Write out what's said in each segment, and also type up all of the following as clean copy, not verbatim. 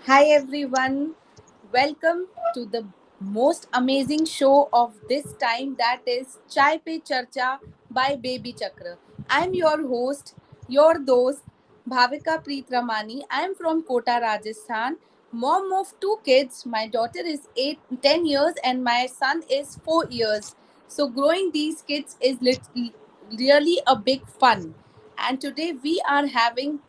Hi everyone, welcome to the most amazing show of this time, that is Chai Pe Charcha by Baby Chakra. I'm your host, your dost, Bhavika Preet Ramani. I'm from Kota, Rajasthan. Mom of two kids. My daughter is 10 years and my son is 4 years. So growing these kids is really a big fun. And today we are having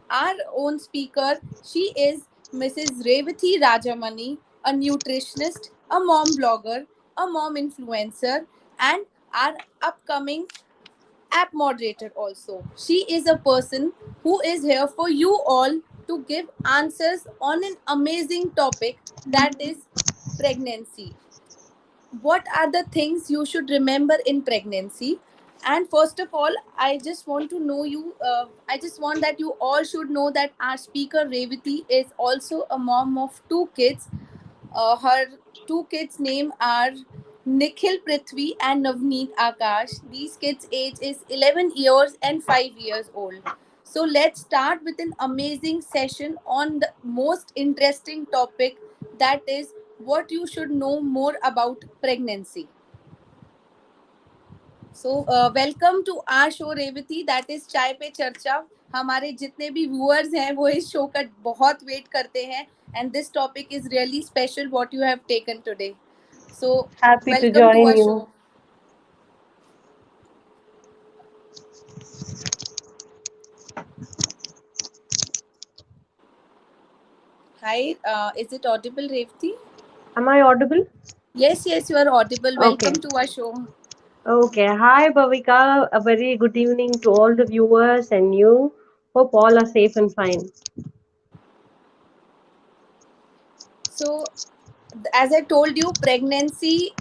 our own speaker. She is Mrs. Revauthi Rajamani, a nutritionist, a mom blogger, a mom influencer, and our upcoming app moderator also. She is a person who is here for you all to give answers on an amazing topic, that is pregnancy. What are the things you should remember in pregnancy? And first of all, I just want to know you, I just want that you all should know that our speaker Revati is also a mom of two kids. Her two kids name are Nikhil Prithvi and Navneet Akash. These kids age is 11 years and 5 years old. So let's start with an amazing session on the most interesting topic, that is what you should know more about pregnancy. So welcome to our show Revathi, that is Chai Pe चर्चा. हमारे जितने भी viewers हैं वो इस show का बहुत wait करते हैं, and this topic is really special what you have taken today. So Happy to welcome to join our show. you. Hi, is it audible, Revati? Am I audible? Yes, you are audible. Okay. Welcome to our show. Okay. Hi, Bhavika. A very good evening to all the viewers and you. Hope all are safe and fine. So, as I told you, pregnancy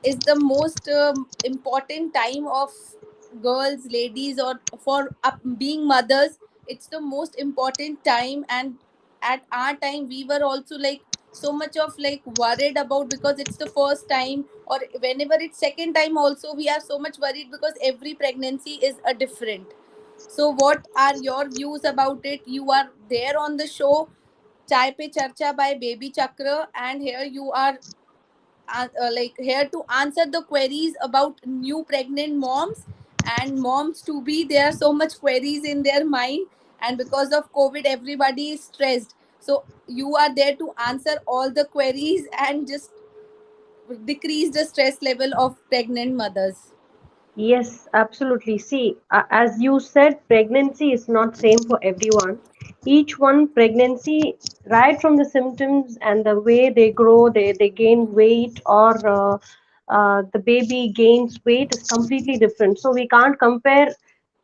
is the most important time of girls, ladies, or for being mothers. It's the most important time, and at our time, we were also like so much of like worried about, because it's the first time, or whenever it's second time, also we are so much worried because every pregnancy is a different. So, what are your views about it? You are there on the show Chai Pe Charcha by Baby Chakra, and here you are like here to answer the queries about new pregnant moms and moms to be. There are so much queries in their mind, and because of COVID everybody is stressed, so you are there to answer all the queries and just decrease the stress level of pregnant mothers. Yes, absolutely. See, as you said, pregnancy is not same for everyone. Each one pregnancy, right from the symptoms and the way they grow, they gain weight or the baby gains weight is completely different. So we can't compare.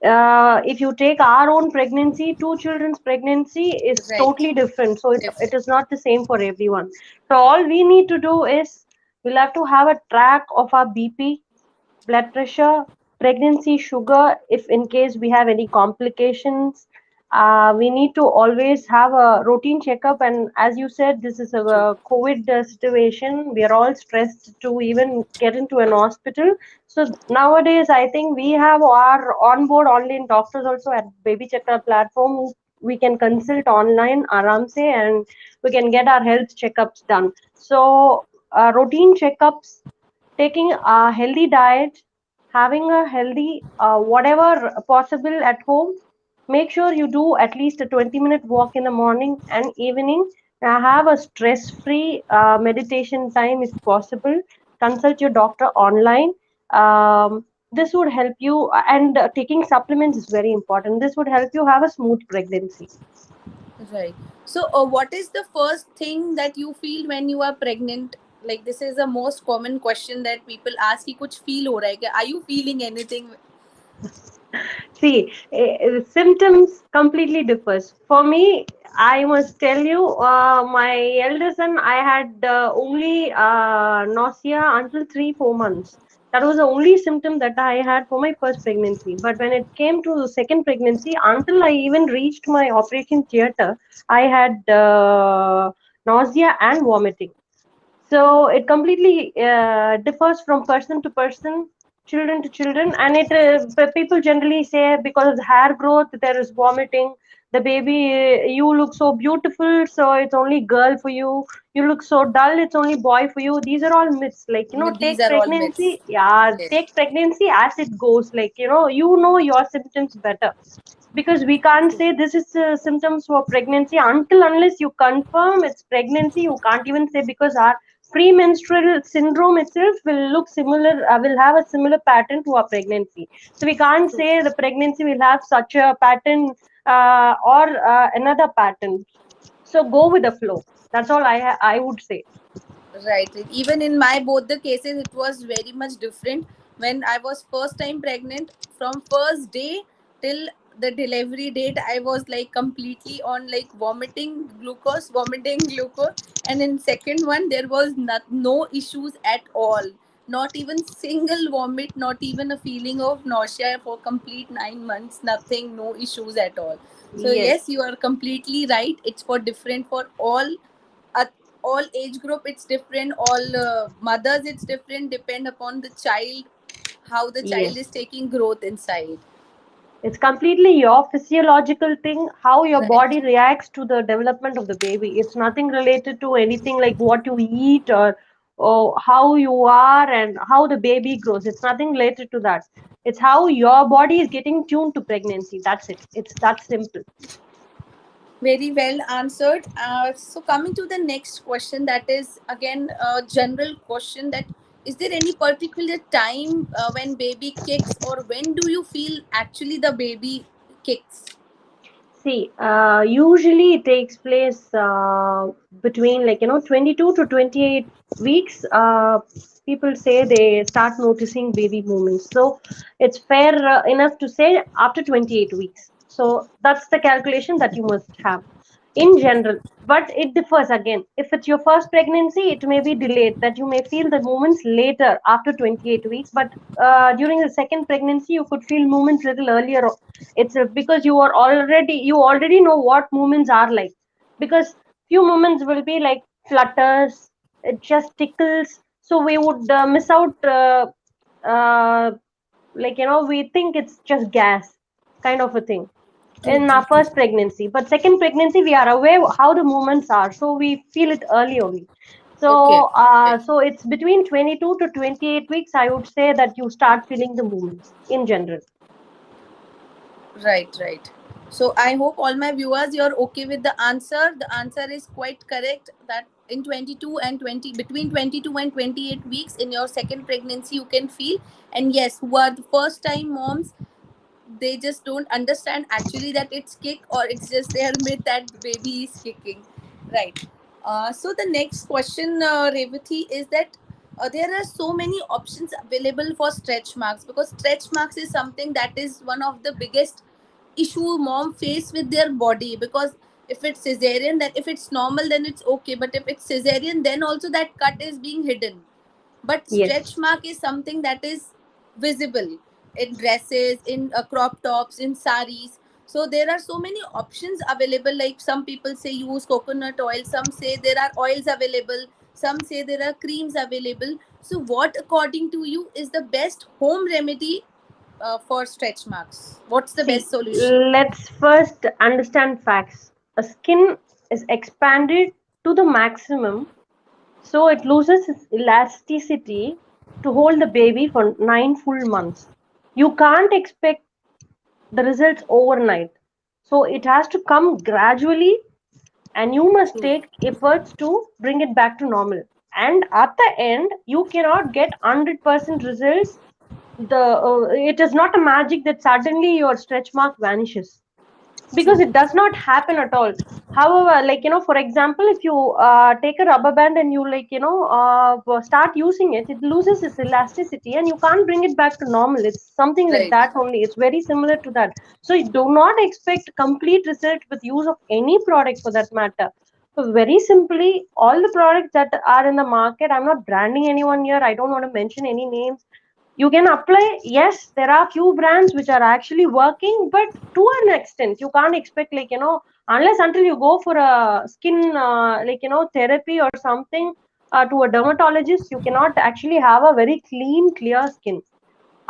If you take our own pregnancy, two children's pregnancy is Right. totally different. So it Different. is not the same for everyone. So all we need to do is we'll have to have a track of our BP, blood pressure, pregnancy sugar, if in case we have any complications. We need to always have a routine checkup. And as you said, this is a True. COVID situation. We are all stressed to even get into an hospital. So nowadays, I think we have our onboard online doctors also at Baby Chakra platform. We can consult online, aram se, and we can get our health checkups done. So routine checkups, taking a healthy diet, having a healthy whatever possible at home. Make sure you do at least a 20-minute walk in the morning and evening. Have a stress-free meditation time if possible. Consult your doctor online. This would help you, and taking supplements is very important. This would help you have a smooth pregnancy. Right. So, what is the first thing that you feel when you are pregnant? Like, this is the most common question that people ask कि कुछ feel हो रहा है क्या? Are you feeling anything? See, symptoms completely differs. For me, I must tell you, my elder son, I had only nausea until 3 4 months. That was the only symptom that I had for my first pregnancy. But when it came to the second pregnancy, until I even reached my operation theater, I had nausea and vomiting. So it completely differs from person to person. children to children. And it people generally say because of hair growth there is vomiting. The baby, you look so beautiful, so it's only girl for you. You look so dull, it's only boy for you. These are all myths. Like, These take are all myths. pregnancy. Yeah, Yes. take pregnancy as it goes. Like, you know your symptoms better, because we can't say this is symptoms for pregnancy until unless you confirm it's pregnancy. You can't even say, because our premenstrual syndrome itself will look similar, will have a similar pattern to our pregnancy. So we can't True. say the pregnancy will have such a pattern or another pattern. So go with the flow. That's all I would say. Right, right. Even in my both the cases, it was very much different. When I was first time pregnant, from first day till the delivery date, I was like completely on like vomiting glucose, and in second one there was no issues at all. Not even single vomit, not even a feeling of nausea for complete 9 months. Nothing, no issues at all. So Yes, yes, you are completely right. It's for different for at all age group, it's different. All mothers, it's different, depend upon the child, how the child is yes. taking growth inside. It's completely your physiological thing, how your Right. body reacts to the development of the baby. It's nothing related to anything like what you eat or how you are and how the baby grows. It's nothing related to that. It's how your body is getting tuned to pregnancy. That's it. It's that simple. Very well answered. So coming to the next question, that is again a general question, that is there any particular time when baby kicks, or when do you feel actually the baby kicks? See, usually it takes place between, 22 to 28 weeks. People say they start noticing baby movements. So it's fair enough to say after 28 weeks. So that's the calculation that you must have in general. But it differs again. If it's your first pregnancy, it may be delayed, that you may feel the movements later after 28 weeks. But during the second pregnancy, you could feel movements little earlier. It's because you already know what movements are like, because few movements will be like flutters, it just tickles, so we would miss out, uh, we think it's just gas kind of a thing True, in true, our true. first pregnancy. But second pregnancy, we are aware how the movements are, so we feel it early only. Okay. So it's between 22 to 28 weeks, I would say, that you start feeling the movements in general. Right, right. So I hope all my viewers, you're okay with the answer. The answer is quite correct, that in 22 and 20, between 22 and 28 weeks in your second pregnancy you can feel. And yes, who are the first time moms, they just don't understand actually that it's kick, or it's just their myth that the baby is kicking. Right. So the next question, Revati, is that there are so many options available for stretch marks, because stretch marks is something that is one of the biggest issue mom face with their body. Because if it's cesarean, then if it's normal then it's okay, but if it's cesarean, then also that cut is being hidden. But Yes. stretch mark is something that is visible in dresses, in crop tops, in saris. So there are so many options available. Like some people say use coconut oil, some say there are oils available, some say there are creams available. So what according to you is the best home remedy for stretch marks? What's the See, best solution? let's first understand facts. A skin is expanded to the maximum, so it loses its elasticity to hold the baby for 9 full months. You can't expect the results overnight. So it has to come gradually, and you must True. take efforts to bring it back to normal. And at the end, you cannot get 100% results. It is not a magic that suddenly your stretch mark vanishes, because True. it does not happen at all. However, for example, if you take a rubber band and you start using it, it loses its elasticity and you can't bring it back to normal. It's something like Right. that only. It's very similar to that. So you do not expect complete result with use of any product for that matter. So very simply, all the products that are in the market, I'm not branding anyone here, I don't want to mention any names. You can apply. Yes, there are few brands which are actually working, but to an extent you can't expect, unless until you go for a skin therapy or something, to a dermatologist, you cannot actually have a very clean clear skin.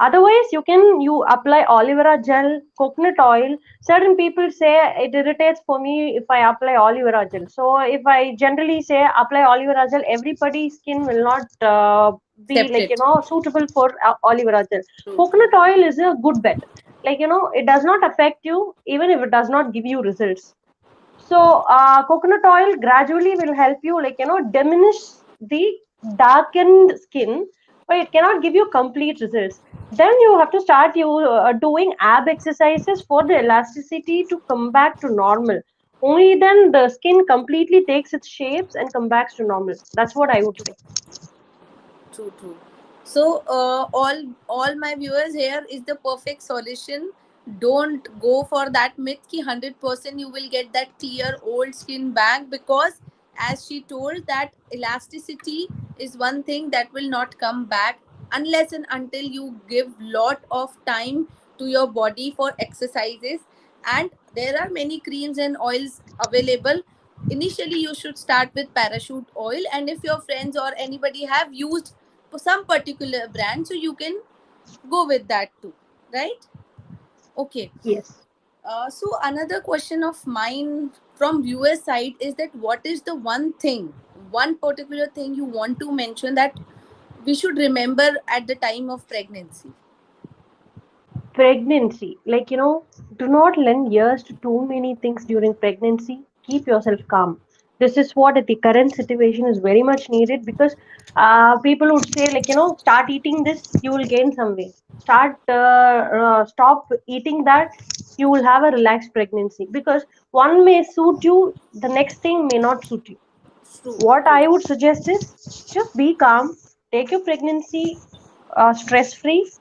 Otherwise, you apply aloe vera gel, coconut oil. Certain people say it irritates for me if I apply aloe vera gel. So if I generally say apply aloe vera gel, everybody's skin will not be Accept like, it. suitable for aloe vera gel. True, true. Coconut oil is a good bet. Like, it does not affect you even if it does not give you results. So coconut oil gradually will help you, like, diminish the darkened skin, but it cannot give you complete results. Then you have to start you doing ab exercises for the elasticity to come back to normal. Only then the skin completely takes its shapes and come back to normal. That's what I would say. True, true. So, all my viewers, here is the perfect solution. Don't go for that myth ki 100% you will get that clear old skin back, because as she told, that elasticity is one thing that will not come back unless and until you give lot of time to your body for exercises. And there are many creams and oils available. Initially you should start with parachute oil, and if your friends or anybody have used some particular brand, so you can go with that too, right? Okay. Yes. So another question of mine from viewer side is that what is the one particular thing you want to mention that we should remember at the time of pregnancy? Pregnancy, like, do not lend ears to too many things during pregnancy. Keep yourself calm. This is what at the current situation is very much needed, because people would say, like, start eating this, you will gain some weight. Stop eating that, you will have a relaxed pregnancy, because one may suit you, the next thing may not suit you. True, What true. I would suggest is just be calm, take your pregnancy stress free,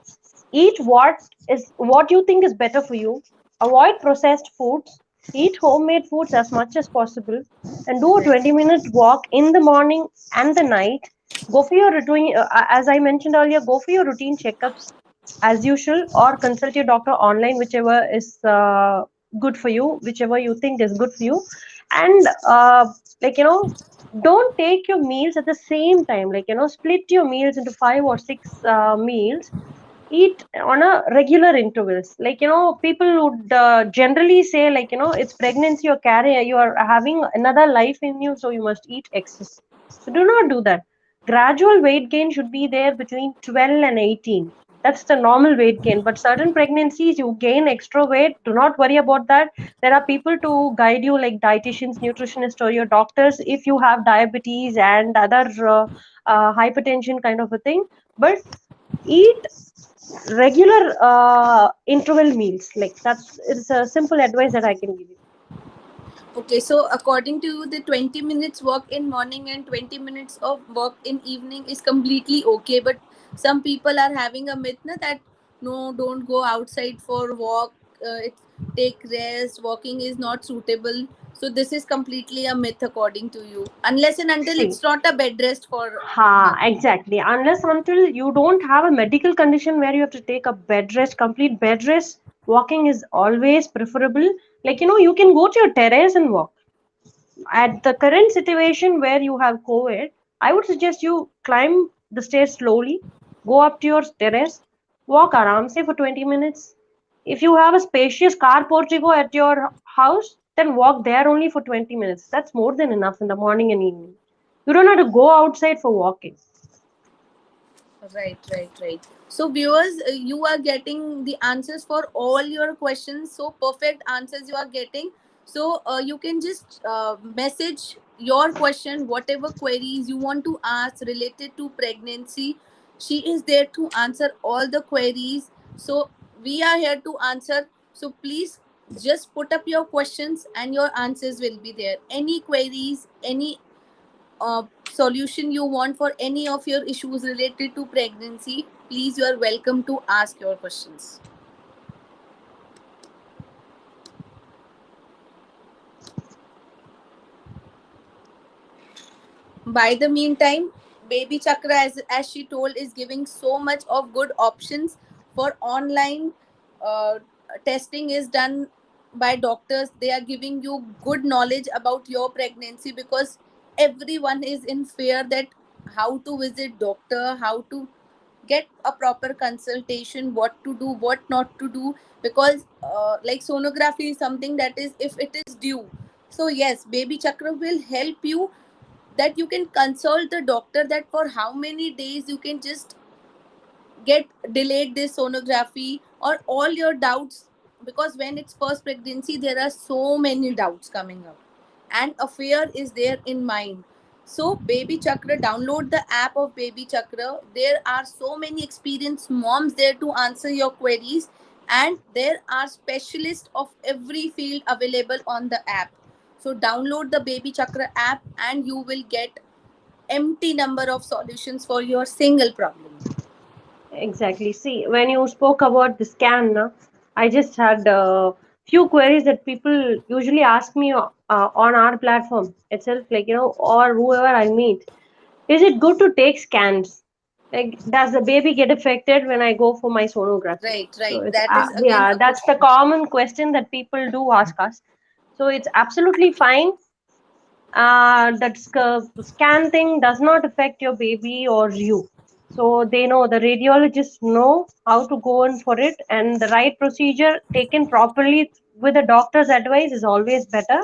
eat what you think is better for you, avoid processed foods, eat homemade foods as much as possible, and do a Right. 20-minute walk in the morning and the night. Go for your routine, as I mentioned earlier, go for your routine checkups as usual, or consult your doctor online, whichever is good for you, whichever you think is good for you. And like, don't take your meals at the same time. Like, split your meals into 5 or 6 meals. Eat on a regular intervals. Like, people would generally say, like, it's pregnancy, you're carrying, you are having another life in you, so you must eat excess. So do not do that. Gradual weight gain should be there between 12 and 18. That's the normal weight gain. But certain pregnancies you gain extra weight, do not worry about that. There are people to guide you, like dietitians, nutritionists, or your doctors, if you have diabetes and other hypertension kind of a thing. But eat regular interval meals. Like, that's it's a simple advice that I can give you. Okay, so according to you, the 20 minutes walk in morning and 20 minutes of walk in evening is completely okay. But some people are having a myth na, that no, don't go outside for walk. Take rest. Walking is not suitable. So this is completely a myth according to you. Unless and until See, it's not a bed rest for nothing. exactly. Unless until you don't have a medical condition where you have to take a bed rest, complete bed rest, walking is always preferable. Like, you can go to your terrace and walk. At the current situation where you have COVID, I would suggest you climb the stairs slowly, go up to your terrace, walk around, say for 20 minutes. If you have a spacious car portico at your house, then walk there only for 20 minutes. That's more than enough in the morning and evening. You don't have to go outside for walking. Right, right, right. So, viewers, you are getting the answers for all your questions. So, perfect answers you are getting. So, you can just message your question, whatever queries you want to ask related to pregnancy. She is there to answer all the queries. So, we are here to answer. So, please just put up your questions and your answers will be there. Any queries, any solution you want for any of your issues related to pregnancy, please, you are welcome to ask your questions. By the meantime, Baby Chakra, as she told, is giving so much of good options for online uh, testing is done by doctors. They are giving you good knowledge about your pregnancy, because everyone is in fear that how to visit doctor, how to get a proper consultation, what to do, what not to do, because like sonography is something that is, if it is due, so yes, baby chakra will help you, that you can consult the doctor that for how many days you can just get delayed this sonography or all your doubts, because when it's first pregnancy there are so many doubts coming up and a fear is there in mind. So baby chakra, download the app of baby chakra. There are so many experienced moms there to answer your queries, and there are specialists of every field available on the app. So download the baby chakra app and you will get empty number of solutions for your single problem. Exactly. See, when you spoke about the scan, na, I just had a few queries that people usually ask me on our platform itself, like, or whoever I meet. Is it good to take scans? Like, does the baby get affected when I go for my sonography? Right, So right. it's, That is again yeah, a good that's the point. common question that people do ask us. So it's absolutely fine. That scan thing does not affect your baby or you. So they know, the radiologists know how to go in for it, and the right procedure taken properly with the doctor's advice is always better.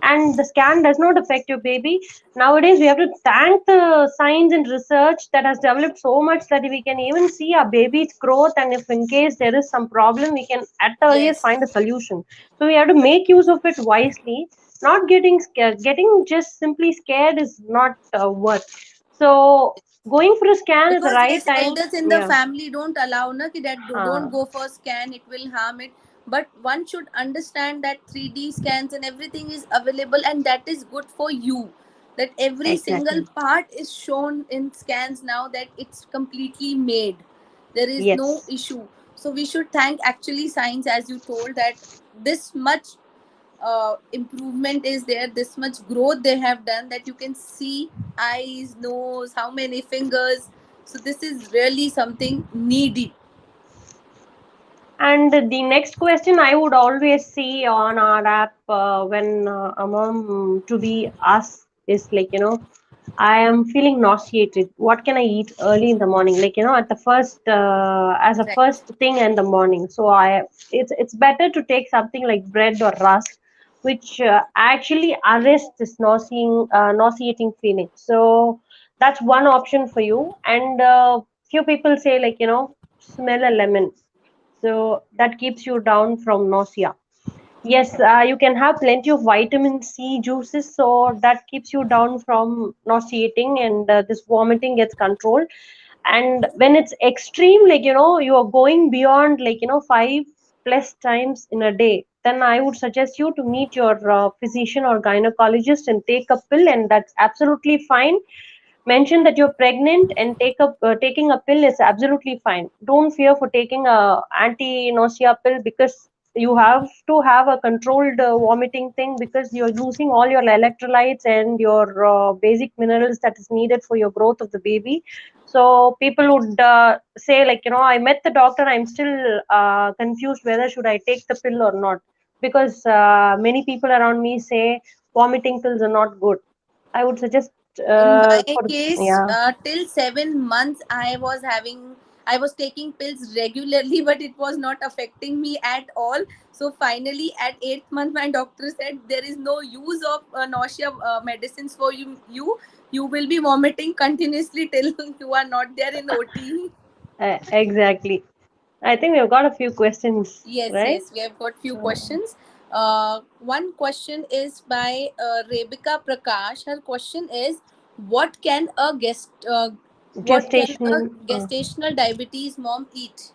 And the scan does not affect your baby. Nowadays, we have to thank the science and research that has developed so much that we can even see our baby's growth, and if in case there is some problem, we can at the earliest Yes, find a solution. So we have to make use of it wisely. Not getting scared, getting just simply scared is not worth. So going for a scan at the because right yes, time. elders in the Yeah. family don't allow na ki that don't uh, go for scan, it will harm it. But one should understand that 3D scans and everything is available, and that is good for you. That every single exactly. part is shown in scans now, that it's completely made. There is no Yes. issue. So we should thank actually science, as you told, that this much improvement is there, this much growth they have done, that you can see eyes, nose, how many fingers. So this is really something needy. And the next question I would always see on our app when a mom to be asked is like, I am feeling nauseated. What can I eat early in the morning? Like, at the first, as a Right. first thing in the morning. So it's better to take something like bread or rusk, which actually arrests this nauseating feeling. So that's one option for you. And few people say, like, smell a lemon, so that keeps you down from nausea. Yes, you can have plenty of vitamin C juices, so that keeps you down from nauseating, and this vomiting gets controlled. And when it's extreme, like, you are going beyond, like, 5+ times in a day, then I would suggest you to meet your physician or gynecologist and take a pill, and that's absolutely fine. Mention that you're pregnant and taking a pill is absolutely fine. Don't fear for taking a anti-nausea pill, because you have to have a controlled vomiting thing, because you're losing all your electrolytes and your basic minerals that is needed for your growth of the baby. So people would say, like, I met the doctor, I'm still confused whether should I take the pill or not, because many people around me say vomiting pills are not good. I would suggest In my for, case, yeah. till 7 months, I was taking pills regularly, but it was not affecting me at all. So finally, at 8th month, my doctor said there is no use of nausea medicines for You will be vomiting continuously till you are not there in OT. Exactly. I think we've got a few questions, Yes, right? yes, we have got few So, questions. One question is by Rebecca Prakash. Her question is, what can a what can a gestational. gestational diabetes mom eat?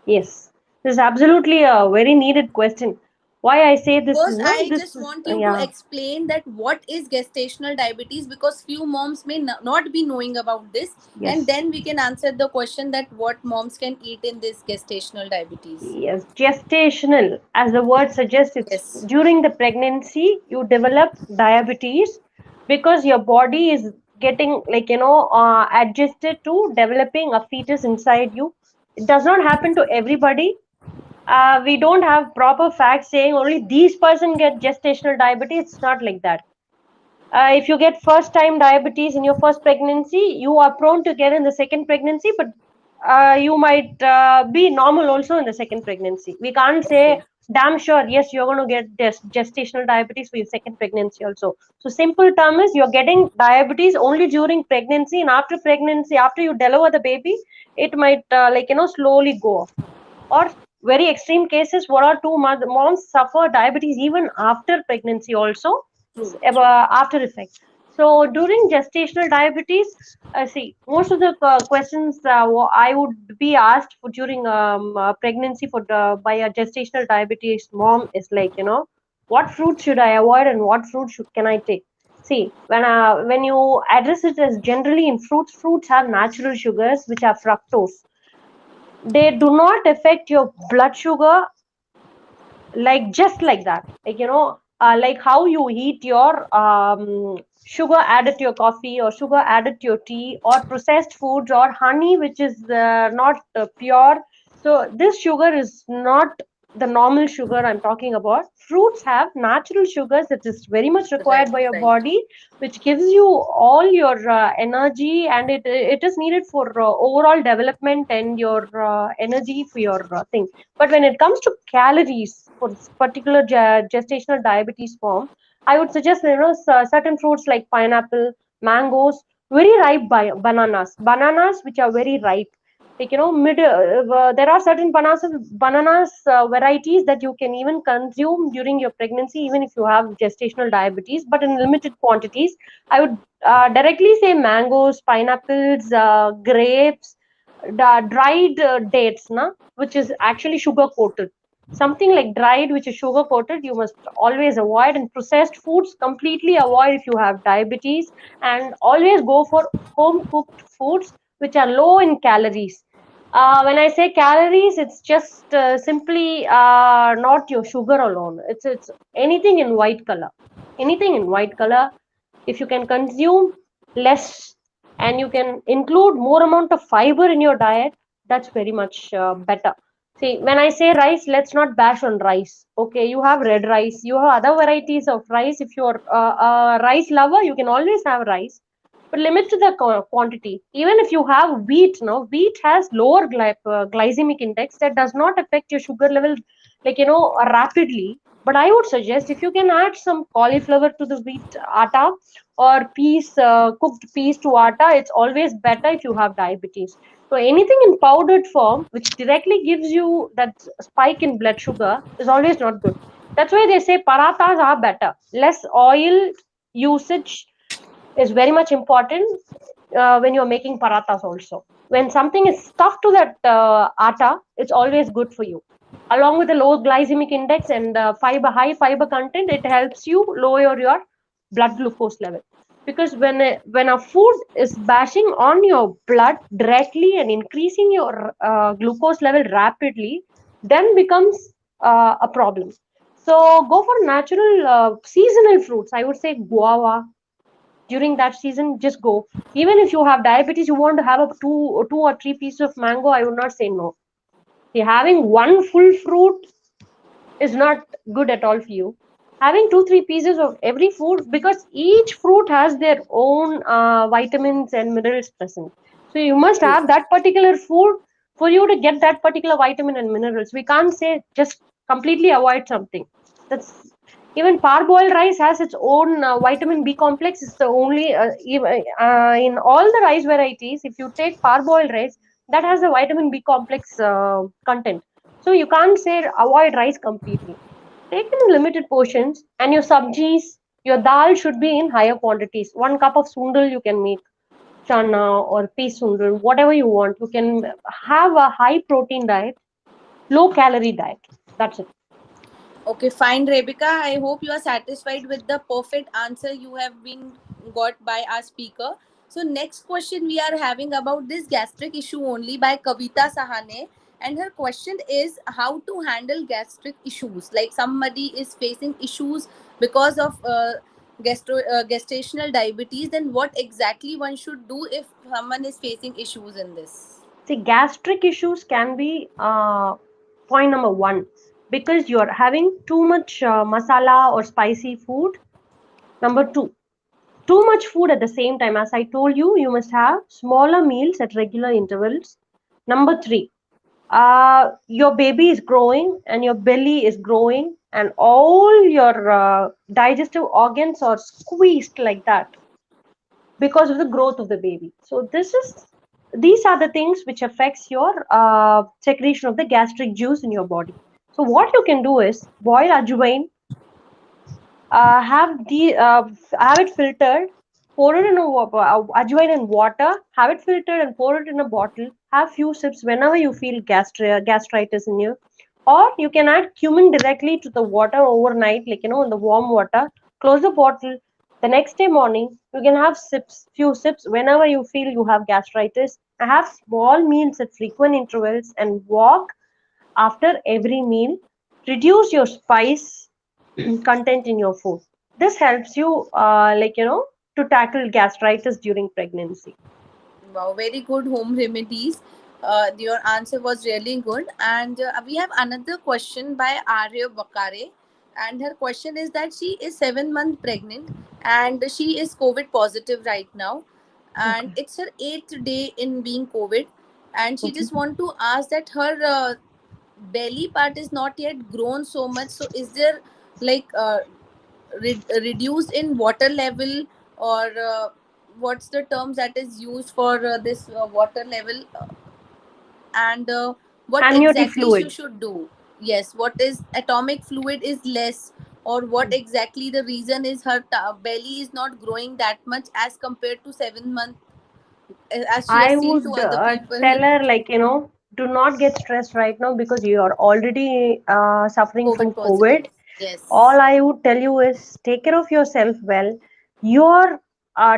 Yes, this is absolutely a very needed question. Why I say this is First, not I this just is want you to yeah. explain that what is gestational diabetes, because few moms may not be knowing about this, and Yes. then we can answer the question that what moms can eat in this gestational diabetes. Yes, gestational, as the word suggests, it's Yes. during the pregnancy you develop diabetes, because your body is getting, like, adjusted to developing a fetus inside you. It does not happen to everybody. We don't have proper facts saying only these person get gestational diabetes. It's not like that. If you get first time diabetes in your first pregnancy, you are prone to get in the second pregnancy, but you might be normal also in the second pregnancy. We can't say Okay. damn sure yes you're going to get this gestational diabetes for your second pregnancy also. So simple term is you're getting diabetes only during pregnancy, and after pregnancy, after you deliver the baby, it might slowly go off. Or very extreme cases, one or two moms suffer diabetes even after pregnancy also, True, true. after effect. So during gestational diabetes, see, most of the questions I would be asked for during pregnancy for by a gestational diabetes mom is like, what fruit should I avoid and what fruit can I take? See, when you address it as generally in fruits have natural sugars which are fructose. They do not affect your blood sugar like just like that, like like how you eat your sugar added to your coffee or sugar added to your tea or processed foods or honey which is not pure. So this sugar is not the normal sugar I'm talking about. Fruits have natural sugars that is very much Right, required by your right. body, which gives you all your energy, and it is needed for overall development and your energy for your thing. But when it comes to calories for this particular gestational diabetes form, I would suggest certain fruits like pineapple, mangoes, very ripe bananas which are very ripe. Like there are certain bananas varieties that you can even consume during your pregnancy, even if you have gestational diabetes, but in limited quantities. I would directly say mangoes, pineapples, grapes, dried dates, na, which is actually sugar coated. Something like dried, which is sugar coated, you must always avoid. And processed foods, completely avoid if you have diabetes. And always go for home cooked foods, which are low in calories. When I say calories, it's just simply not your sugar alone. It's anything in white color. Anything in white color. If you can consume less and you can include more amount of fiber in your diet, that's very much better. See, when I say rice, let's not bash on rice. Okay, you have red rice, you have other varieties of rice. If you're a rice lover, you can always have rice, but limit to the quantity. Even if you have wheat, no, wheat has lower glycemic index that does not affect your sugar level, like rapidly. But I would suggest if you can add some cauliflower to the wheat atta or peas, cooked peas to atta, it's always better if you have diabetes. So anything in powdered form which directly gives you that spike in blood sugar is always not good. That's why they say parathas are better. Less oil usage is very much important when you're making parathas also. When something is stuffed to that atta, it's always good for you. Along with the low glycemic index and high fiber content, it helps you lower your blood glucose level. Because when a food is bashing on your blood directly and increasing your glucose level rapidly, then becomes a problem. So go for natural seasonal fruits. I would say guava, during that season, just go. Even if you have diabetes, you want to have a two or three pieces of mango, I would not say no. See, having one full fruit is not good at all for you. Having two three pieces of every food, because each fruit has their own vitamins and minerals present, so you must True. have that particular food for you to get that particular vitamin and minerals. We can't say just completely avoid something. That's even parboiled rice has its own vitamin B complex. It's the only in all the rice varieties, if you take parboiled rice, that has a vitamin B complex content. So you can't say avoid rice completely. Take in limited portions, and your sabjis, your dal should be in higher quantities. 1 cup of sundal you can make, chana or pea sundal, whatever you want. You can have a high protein diet, low calorie diet. That's it. Okay, fine, Rebecca. I hope you are satisfied with the perfect answer you have been got by our speaker. So next question we are having about this gastric issue only by Kavita Sahane, and her question is how to handle gastric issues. Like somebody is facing issues because of gestational diabetes, then what exactly one should do if someone is facing issues in this? See, gastric issues can be point number one, because you're having too much masala or spicy food. Number two, too much food at the same time. As I told you, you must have smaller meals at regular intervals. Number three, your baby is growing and your belly is growing and all your digestive organs are squeezed like that because of the growth of the baby. So these are the things which affects your secretion of the gastric juice in your body. So what you can do is boil ajwain, have it filtered, pour it in ajwain in water, have it filtered and pour it in a bottle. Have few sips whenever you feel gastritis in you, or you can add cumin directly to the water overnight, like in the warm water. Close the bottle. The next day morning, you can have few sips whenever you feel you have gastritis. And have small meals at frequent intervals and walk after every meal. Reduce your spice content in your food. This helps you, to tackle gastritis during pregnancy. Wow, very good home remedies. Your answer was really good. And we have another question by Arya Bakare. And her question is that she is 7 months pregnant and she is COVID positive right now. And Okay. it's her eighth day in being COVID. And she Okay. just want to ask that her belly part is not yet grown so much. So is there like reduced in water level, or what's the terms that is used for this water level, and what Amniotic exactly she fluid. should do? Yes, what is atomic fluid is less, or what exactly the reason is her belly is not growing that much as compared to 7 months, as she I has seen to would other people. tell her, do not get stressed right now because you are already suffering COVID from positive. COVID. Yes. All I would tell you is take care of yourself well. Your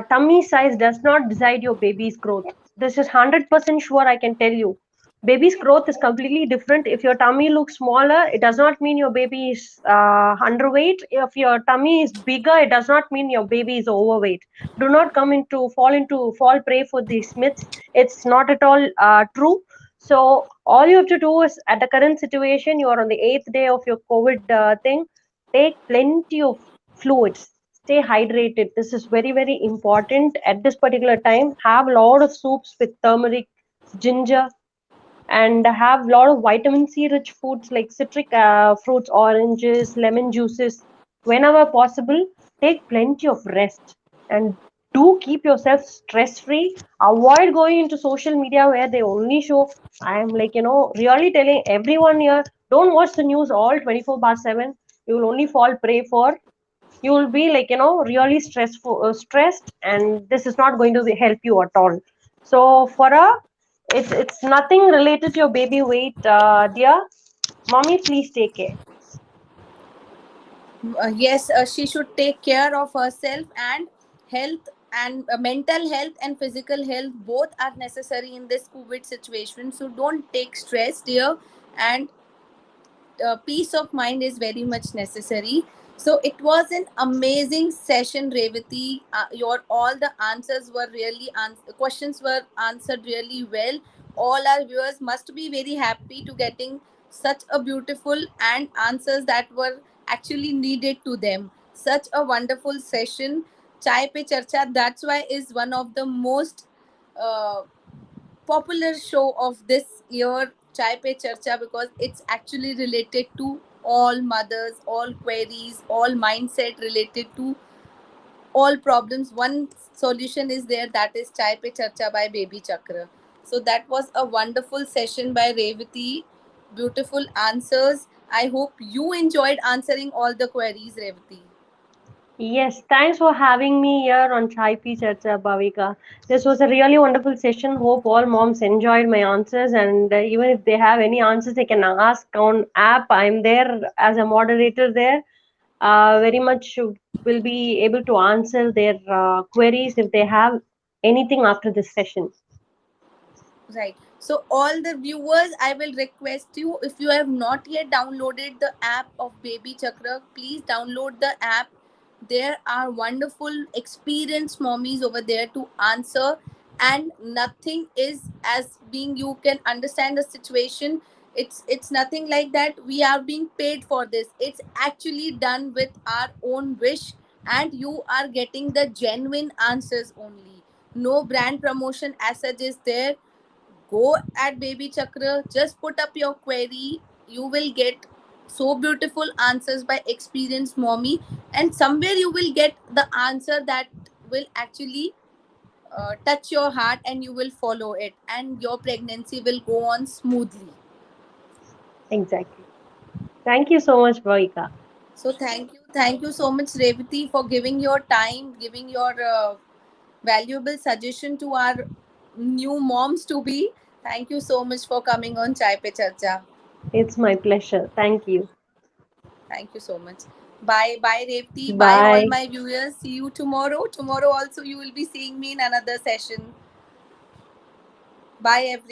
tummy size does not decide your baby's growth. This is 100% sure, I can tell you. Baby's growth is completely different. If your tummy looks smaller, it does not mean your baby is underweight. If your tummy is bigger, it does not mean your baby is overweight. Do not fall prey for these myths. It's not at all true. So all you have to do is, at the current situation, you are on the eighth day of your COVID thing. Take plenty of fluids. Stay hydrated. This is very, very important at this particular time. Have a lot of soups with turmeric, ginger, and have a lot of vitamin C rich foods like citric fruits, oranges, lemon juices. Whenever possible, take plenty of rest and do keep yourself stress free. Avoid going into social media where they only show. I am really telling everyone here, don't watch the news all 24 bar 7. You will only fall prey for, you will be really stressed, and this is not going to help you at all. So for a, it's nothing related to your baby weight, dear mommy, please take care. Yes, she should take care of herself, and health and mental health and physical health both are necessary in this COVID situation. So don't take stress, dear, and peace of mind is very much necessary. So it was an amazing session, Revati. Your all the answers were really questions were answered really well. All our viewers must be very happy to getting such a beautiful and answers that were actually needed to them. Such a wonderful session. Chai Pe Charcha, that's why is one of the most uh, popular show of this year, Chai Pe Charcha, because it's actually related to all mothers, all queries, all mindset related to all problems. One solution is there, that is Chai Pe Charcha by Baby Chakra. So that was a wonderful session by Revati. Beautiful answers. I hope you enjoyed answering all the queries, Revati. Yes, thanks for having me here on Chai Pe Charcha, Bhavika. This was a really wonderful session. Hope all moms enjoyed my answers, and even if they have any answers, they can ask on app. I'm there as a moderator there. Very much will be able to answer their queries if they have anything after this session. Right. So, all the viewers, I will request you, if you have not yet downloaded the app of Baby Chakra, please download the app. There are wonderful, experienced mommies over there to answer, and nothing is as being, you can understand the situation. It's nothing like that. We are being paid for this. It's actually done with our own wish, and you are getting the genuine answers only. No brand promotion as such is there. go at Baby Chakra, just put up your query. You will get so beautiful answers by experienced mommy, and somewhere you will get the answer that will actually touch your heart, and you will follow it, and your pregnancy will go on smoothly. Exactly. Thank you so much, Bhavika. So thank you so much, Revati, for giving your time, giving your valuable suggestion to our new moms to be. Thank you so much for coming on Chai Pe Charcha. It's my pleasure. Thank you. Thank you so much. Bye, bye, Revati. Bye, all Bye. my viewers. See you tomorrow. Tomorrow also you will be seeing me in another session. Bye, everyone.